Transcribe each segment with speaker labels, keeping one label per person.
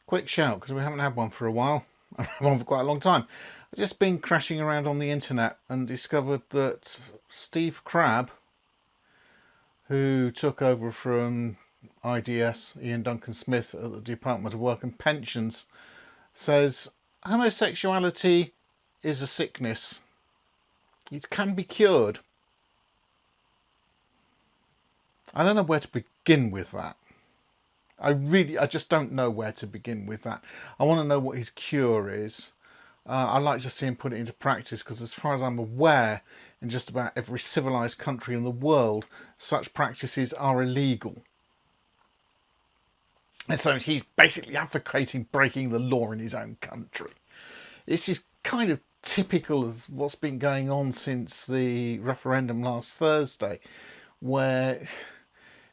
Speaker 1: quick shout because we haven't had one for a while. I've had one for quite a long time. I've just been crashing around on the internet and discovered that Steve Crabb, who took over from IDS, Ian Duncan Smith, at the Department of Work and Pensions, says homosexuality is a sickness. It can be cured. I don't know where to begin with that. I just don't know where to begin with that. I want to know what his cure is. I'd like to see him put it into practice because as far as I'm aware, in just about every civilised country in the world, such practices are illegal. And so he's basically advocating breaking the law in his own country. This is kind of typical of what's been going on since the referendum last Thursday, where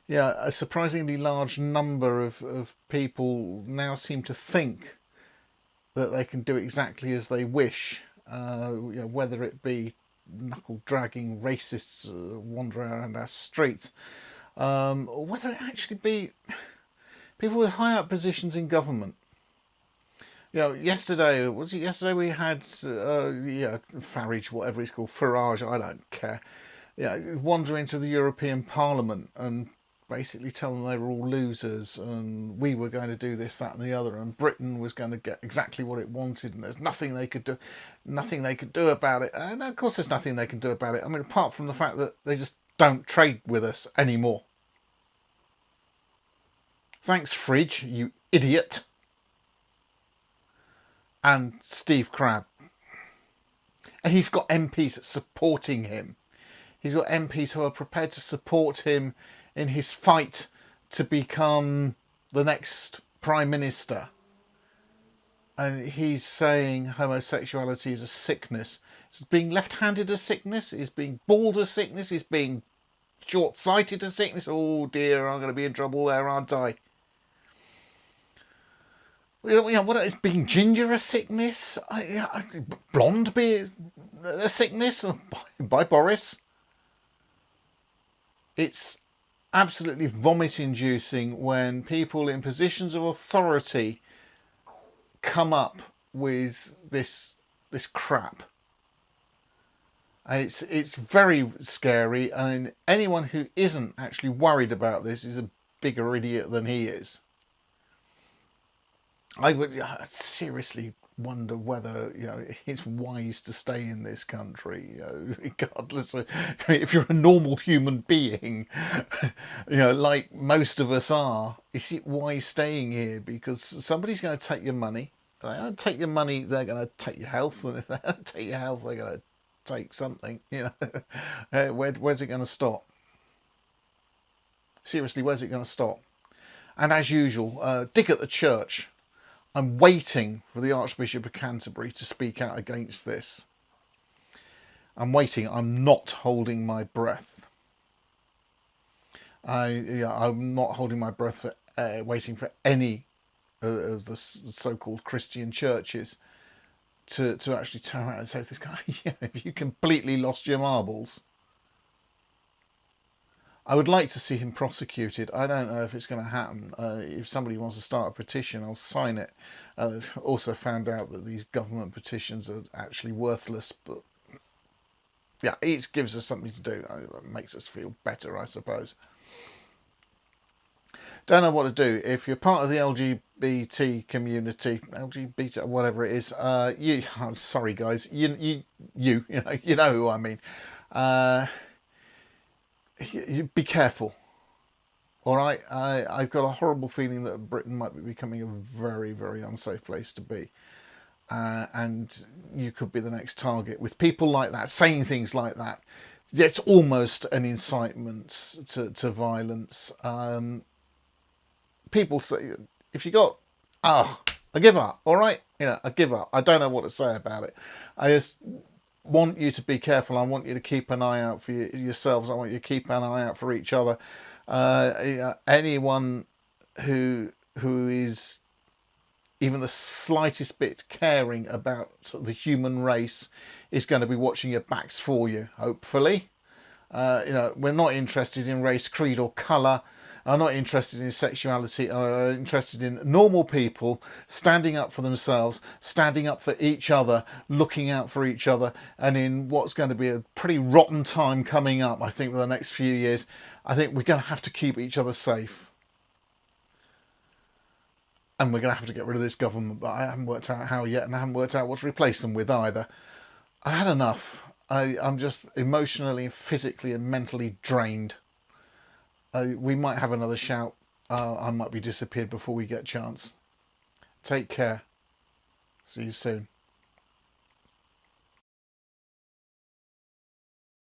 Speaker 1: a surprisingly large number of people now seem to think that they can do exactly as they wish, whether it be knuckle-dragging racists wandering around our streets, or whether it actually be people with high up positions in government. Yesterday we had Farage, whatever it's called, Farage, I don't care. Wander into the European Parliament and basically tell them they were all losers and we were going to do this, that and the other, and Britain was going to get exactly what it wanted and there's nothing they could do about it. And of course there's nothing they can do about it. I mean, apart from the fact that they just don't trade with us anymore. Thanks, Fridge, you idiot. And Steve Crabb. And he's got MPs supporting him. He's got MPs who are prepared to support him in his fight to become the next Prime Minister. And he's saying homosexuality is a sickness. Is being left-handed a sickness? Is being bald a sickness? Is being short-sighted a sickness? Oh dear, I'm going to be in trouble there, aren't I? What is being ginger a sickness? Blonde be a sickness? By Boris. It's absolutely vomit-inducing when people in positions of authority come up with this crap. And it's very scary, and anyone who isn't actually worried about this is a bigger idiot than he is. I would seriously wonder whether it's wise to stay in this country, regardless of if you're a normal human being, like most of us are. Is it wise staying here? Because somebody's going to take your money. If they don't take your money, they're going to take your health, and if they don't take your health, they're going to take something. Where's it going to stop? Seriously, where's it going to stop? And as usual, dig at the church. I'm waiting for the Archbishop of Canterbury to speak out against this. I'm waiting. I'm not holding my breath. I'm not holding my breath for waiting for any of the so-called Christian churches to actually turn around and say to this guy, if you completely lost your marbles. I would like to see him prosecuted. I don't know if it's going to happen. If somebody wants to start a petition, I'll sign it. Also found out that these government petitions are actually worthless, but yeah, it gives us something to do. It makes us feel better, I suppose. Don't know what to do. If you're part of the LGBT community, LGBT, whatever it is, I'm sorry guys, you know who I mean. Be careful. All right, I've got a horrible feeling that Britain might be becoming a very, very unsafe place to be, and you could be the next target with people like that saying things like that. It's almost an incitement to violence. People say, if you got, I give up. All right, I give up. I don't know what to say about it. I just want you to be careful. I want you to keep an eye out for yourselves. I want you to keep an eye out for each other. Anyone who is even the slightest bit caring about the human race is going to be watching your backs for you, hopefully. We're not interested in race, creed or colour. are not interested in sexuality, are interested in normal people standing up for themselves, standing up for each other, looking out for each other, and in what's going to be a pretty rotten time coming up, I think, for the next few years, I think we're going to have to keep each other safe. And we're going to have to get rid of this government, but I haven't worked out how yet, and I haven't worked out what to replace them with either. I had enough. I'm just emotionally, physically, and mentally drained. We might have another shout. I might be disappeared before we get a chance. Take care. See you soon.